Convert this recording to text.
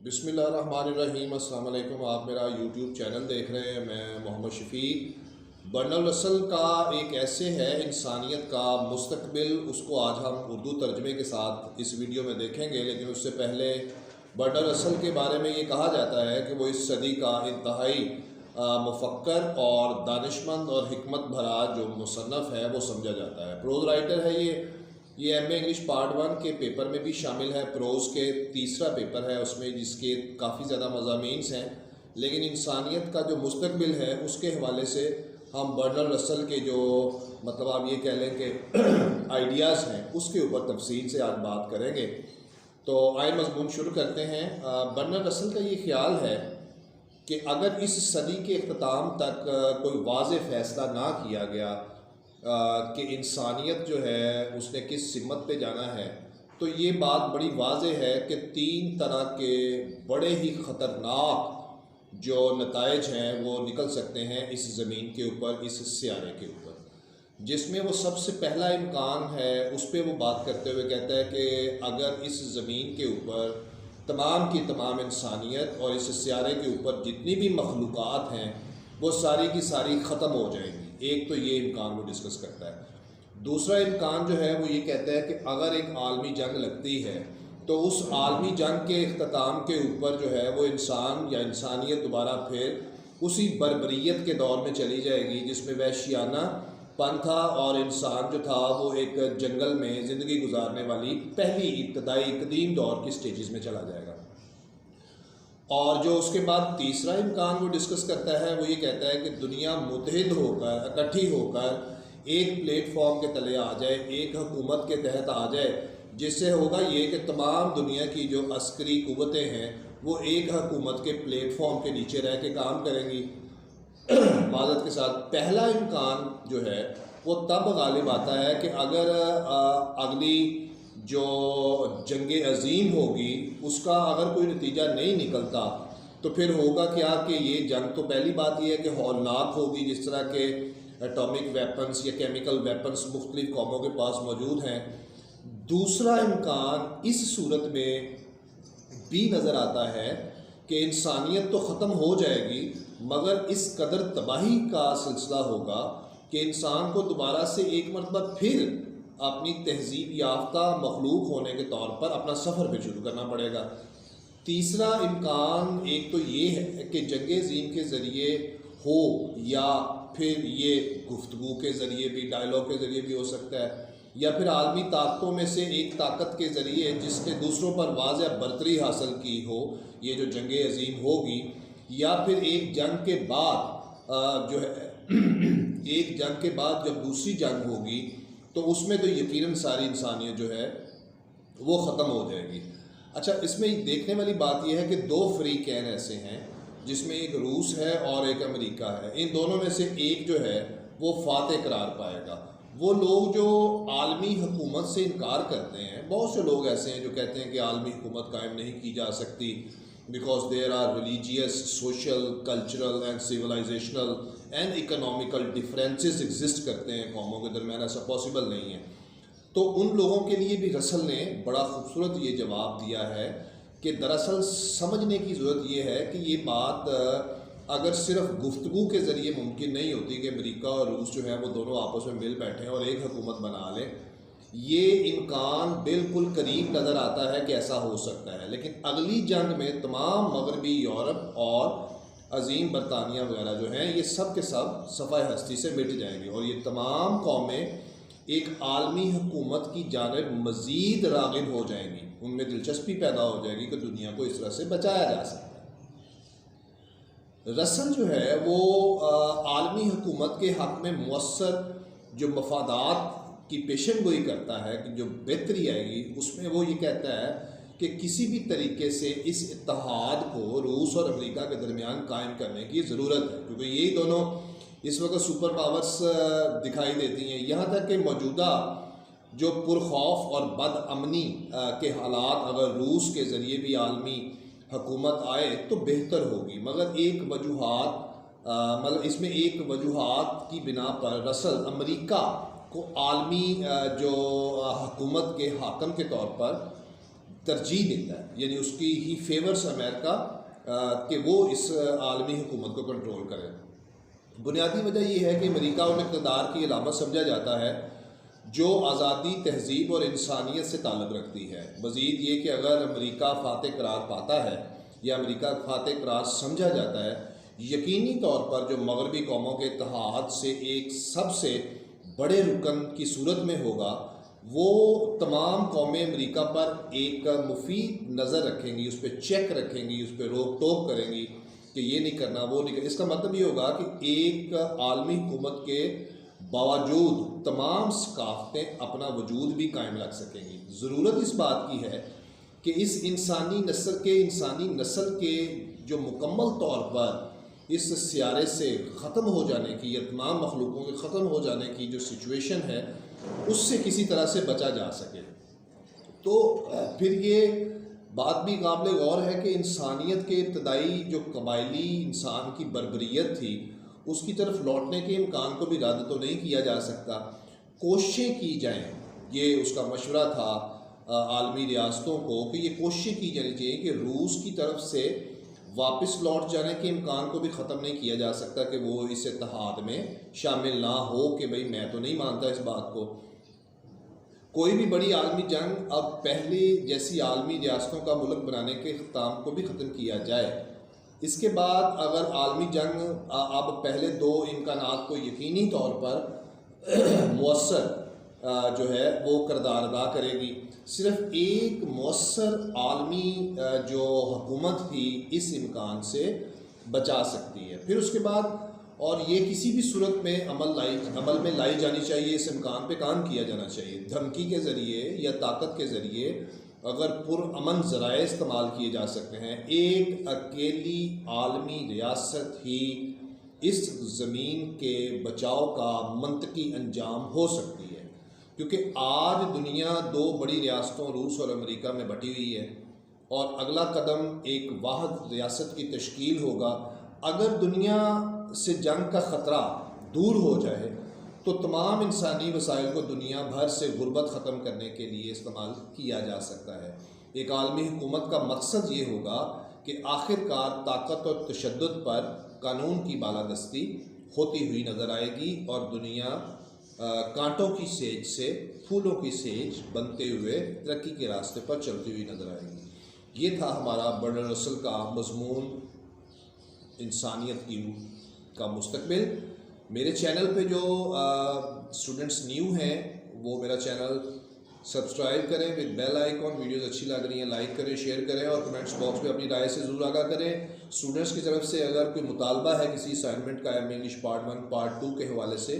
बिस्मिल्लाहिर्रहमानिर्रहीम। अस्सलाम वालेकुम। आप मेरा यूट्यूब चैनल देख रहे हैं। मैं मोहम्मद शफ़ी। बर्नर्ड रसल का एक ऐसे है इंसानियत का मुस्तकबिल, उसको आज हम उर्दू तर्जमे के साथ इस वीडियो में देखेंगे। लेकिन उससे पहले बर्नर्ड रसल के बारे में ये कहा जाता है कि वो इस सदी का इंतहाई मुफक्कर और दानिशमंद और हिकमत भरा जो मुसन्नफ़ है वो समझा जाता है। प्रोज़ राइटर है ये एमए इंग्लिश पार्ट 1 के पेपर में भी शामिल है। प्रोज़ के तीसरा पेपर है उसमें, जिसके काफ़ी ज़्यादा मज़ामीन्स हैं। लेकिन इंसानियत का जो मुस्तकबिल है उसके हवाले से हम बर्नर्ड रसल के जो मतलब आप ये कह लें कि आइडियाज़ हैं उसके ऊपर तफसील से आज बात करेंगे। तो आए मज़मून शुरू करते हैं। बर्नर्ड रसल का ये ख्याल है कि अगर इस सदी के इख्तिताम तक कोई वाज़ेह फ़ैसला ना किया गया कि इंसानियत जो है उसने किस सिमत पे जाना है, तो ये बात बड़ी वाज़ेह है कि 3 तरह के बड़े ही ख़तरनाक जो नताइज हैं वो निकल सकते हैं इस ज़मीन के ऊपर, इस सियारे के ऊपर। जिसमें वो सबसे पहला इम्कान है उस पर वो बात करते हुए कहता है कि अगर इस ज़मीन के ऊपर तमाम की तमाम इंसानियत और इस सियारे के ऊपर जितनी भी मखलूक़ात हैं वो सारी की सारी ख़त्म हो जाएंगी। एक तो ये इम्कान वो डिस्कस करता है। दूसरा इम्कान जो है वो ये कहता है कि अगर एक आलमी जंग लगती है तो उस आलमी जंग के इख्तिताम के ऊपर जो है वो इंसान या इंसानियत दोबारा फिर उसी बर्बरियत के दौर में चली जाएगी जिसमें वहशियाना पन था और इंसान जो था वो एक जंगल में ज़िंदगी गुजारने वाली पहली इब्तदाई कदीम दौर की स्टेजेस में चला जाएगा। और जो उसके बाद तीसरा इम्कान वो डिस्कस करता है वो ये कहता है कि दुनिया मुत्तहिद होकर, इकट्ठी होकर एक प्लेटफॉर्म के तले आ जाए, एक हुकूमत के तहत आ जाए, जिससे होगा ये कि तमाम दुनिया की जो अस्करी क़ुव्वतें हैं वो एक हुकूमत के प्लेटफॉर्म के नीचे रह के काम करेंगी। माज़रत के साथ पहला इम्कान जो है वो तब गालिब आता है कि अगर अगली जो जंग अज़ीम होगी उसका अगर कोई नतीजा नहीं निकलता तो फिर होगा क्या कि ये जंग तो पहली बात ये है कि हौलनाक होगी, जिस तरह के एटॉमिक वेपन्स या केमिकल वेपन्स मुख्तलिफ कौमों के पास मौजूद हैं। दूसरा इम्कान इस सूरत में भी नज़र आता है कि इंसानियत तो ख़त्म हो जाएगी मगर इस कदर तबाही का सिलसिला होगा कि इंसान को दोबारा से एक मरतबा फिर अपनी तहजीब याफ्ता मखलूक होने के तौर पर अपना सफ़र भी शुरू करना पड़ेगा। तीसरा इम्कान एक तो ये है कि जंग अज़ीम के ज़रिए हो या फिर ये गुफ्तगू के ज़रिए भी, डायलॉग के ज़रिए भी हो सकता है, या फिर आलमी ताकतों में से एक ताकत के ज़रिए जिसने दूसरों पर वाज़ेह बरतरी हासिल की हो, ये जो जंग अज़ीम होगी, या फिर एक जंग के बाद जो है एक जंग के बाद जब दूसरी जंग होगी तो उसमें तो यकीनन सारी इंसानियत जो है वो ख़त्म हो जाएगी। अच्छा, इसमें देखने वाली बात यह है कि 2 फ़रीक़ैन ऐसे हैं जिसमें एक रूस है और एक अमेरिका है। इन दोनों में से एक जो है वो फ़ातह करार पाएगा। वो लोग जो आलमी हुकूमत से इनकार करते हैं, बहुत से लोग ऐसे हैं जो कहते हैं कि आलमी हुकूमत कायम नहीं की जा सकती because there are religious, social, cultural and civilisational and economical differences exist करते हैं कौमों के दरमियान, ऐसा पॉसिबल नहीं है। तो उन लोगों के लिए भी रसल ने बड़ा खूबसूरत ये जवाब दिया है कि दरअसल समझने की ज़रूरत ये है कि ये बात अगर सिर्फ गुफ्तगू के ज़रिए मुमकिन नहीं होती कि अमेरिका और रूस जो है वो दोनों आपस में मिल बैठें और एक हुकूमत बना लें। ये इम्कान बिल्कुल करीब नज़र आता है कि ऐसा हो सकता है, लेकिन अगली जंग में तमाम मगरबी यूरोप और अज़ीम बरतानिया वगैरह जो हैं ये सब के सब सफ़ाए हस्ती से मिट जाएंगे और ये तमाम कौमें एक आलमी हुकूमत की जानिब मज़ीद राग़िब हो जाएंगी। उनमें दिलचस्पी पैदा हो जाएगी कि दुनिया को इस तरह से बचाया जा सकता है। रसल जो है वो आलमी हुकूमत के हक़ में मुअस्सर जो मफादात की पेशन गोई करता है कि जो बेहतरी आएगी, उसमें वो ये कहता है कि किसी भी तरीके से इस इत्तेहाद को रूस और अमेरिका के दरमियान कायम करने की ज़रूरत है, क्योंकि यही दोनों इस वक्त सुपर पावर्स दिखाई देती हैं। यहाँ तक कि मौजूदा जो पुरखौफ और बदअमनी के हालात अगर रूस के ज़रिए भी आलमी हुकूमत आए तो बेहतर होगी, मगर एक वजूहात मतलब इसमें एक वजूहात की बिना पर रसल अमेरिका को आलमी जो हुकूमत के हाकम के तौर पर तरजीह देता है, यानी उसकी ही फेवर्स अमेरिका कि वो इस आलमी हुकूमत को कंट्रोल करे। बुनियादी वजह यह है कि अमेरिका उन इक़्तिदार की अलामत समझा जाता है जो आज़ादी, तहज़ीब और इंसानियत से ताल्लुक़ रखती है। मज़ीद ये कि अगर अमेरिका फ़ातह करार पाता है या अमेरिका फ़ातह करार समझा जाता है, यकीनी तौर पर जो मगरबी कौमों के इत्तेहाद से एक सबसे बड़े रुकन की सूरत में होगा, वो तमाम कौमें अमेरिका पर एक मुफीद नज़र रखेंगी, उस पर चेक रखेंगी, उस पर रोक टोक करेंगी कि ये नहीं करना, वो नहीं करना। इसका मतलब ये होगा कि एक आलमी हुकूमत के बावजूद तमाम सकाफ़तें अपना वजूद भी कायम रख सकेंगी। ज़रूरत इस बात की है कि इस इंसानी नस्ल के जो मुकम्मल तौर पर इस सियारे से ख़त्म हो जाने की या तमाम मखलूकों के ख़त्म हो जाने की जो सिचुएशन है, उससे किसी तरह से बचा जा सके। तो फिर ये बात भी काबिल गौर है कि इंसानियत के इब्तदाई जो कबायली इंसान की बर्बरियत थी, उसकी तरफ लौटने के इम्कान को भी रद्द तो नहीं किया जा सकता। कोशिशें की जाएँ, ये उसका मशवरा था आलमी रियासतों को कि ये कोशिशें की जानी चाहिए कि रूस की तरफ से वापस लौट जाने के इम्कान को भी ख़त्म नहीं किया जा सकता कि वो इस इत्तेहाद में शामिल ना हो, कि भाई मैं तो नहीं मानता इस बात को। कोई भी बड़ी आलमी जंग अब पहले जैसी आलमी रियासतों का मुल्क बनाने के ख़िताम को भी ख़त्म किया जाए, इसके बाद अगर आलमी जंग अब पहले दो इम्कानात को यकीनी तौर पर मुअस्सर जो है वो किरदार अदा करेगी। सिर्फ एक मुअस्सर आलमी जो हुकूमत थी इस इम्कान से बचा सकती है। फिर उसके बाद और ये किसी भी सूरत में अमल में लाई जानी चाहिए, इस इम्कान पे काम किया जाना चाहिए। धमकी के ज़रिए या ताकत के ज़रिए अगर पुरअमन ज़राए इस्तेमाल किए जा सकते हैं, एक अकेली आलमी रियासत ही इस ज़मीन के बचाव का मंतकी अंजाम हो सकती है। क्योंकि आज दुनिया दो बड़ी रियासतों रूस और अमेरिका में बटी हुई है और अगला कदम एक वाहिद रियासत की तश्कील होगा। अगर दुनिया से जंग का ख़तरा दूर हो जाए तो तमाम इंसानी वसाइल को दुनिया भर से गुर्बत ख़त्म करने के लिए इस्तेमाल किया जा सकता है। एक आलमी हुकूमत का मकसद ये होगा कि आखिरकार ताकत और तशद्दुद पर कानून की बालादस्ती होती हुई नज़र आएगी और दुनिया कांटों की सेज से फूलों की सेज बनते हुए तरक्की के रास्ते पर चलती हुई नज़र आएगी। ये था हमारा बर्नर्ड रसल का मज़मून, इंसानियत का मुस्तकबिल। मेरे चैनल पे जो स्टूडेंट्स न्यू हैं वो मेरा चैनल सब्सक्राइब करें विद बेल आइकॉन। वीडियोस अच्छी लग रही हैं लाइक करें, शेयर करें और कमेंट्स बॉक्स में अपनी राय से ज़रूर आगाह करें। स्टूडेंट्स की तरफ से अगर कोई मुतालबा है किसी असाइनमेंट का, एम इंग्लिश पार्ट 1 पार्ट 2 के हवाले से,